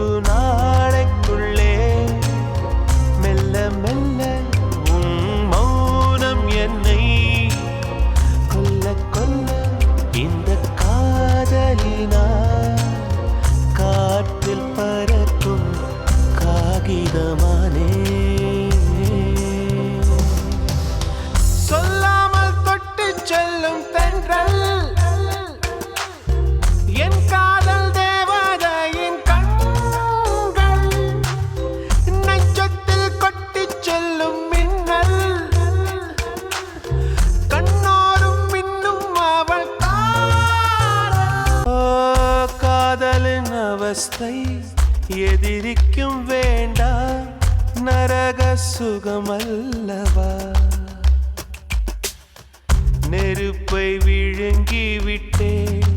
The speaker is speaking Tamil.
ஒரு நாளைக்குள்ளே மெல்ல மெல்ல உன் மௌனம் என்னை கொல்ல கொல்ல இந்த காதலினால் காற்றில் பறக்கும் காகிதமானே சொல்லாமல் தொட்டு செல்லும் தென்றல் என் காதல் தேவதையின் கண்கள் நெஞ்சத்தில் கொட்டி செல்லும் மின்னல் கண்ணோரும் மின்னும் அவள் காதலின் அவஸ்தை எதிரிக்கும் வேண்டாம் நரக சுகமல்லவா நெருப்பை விழுங்கி விட்டேன்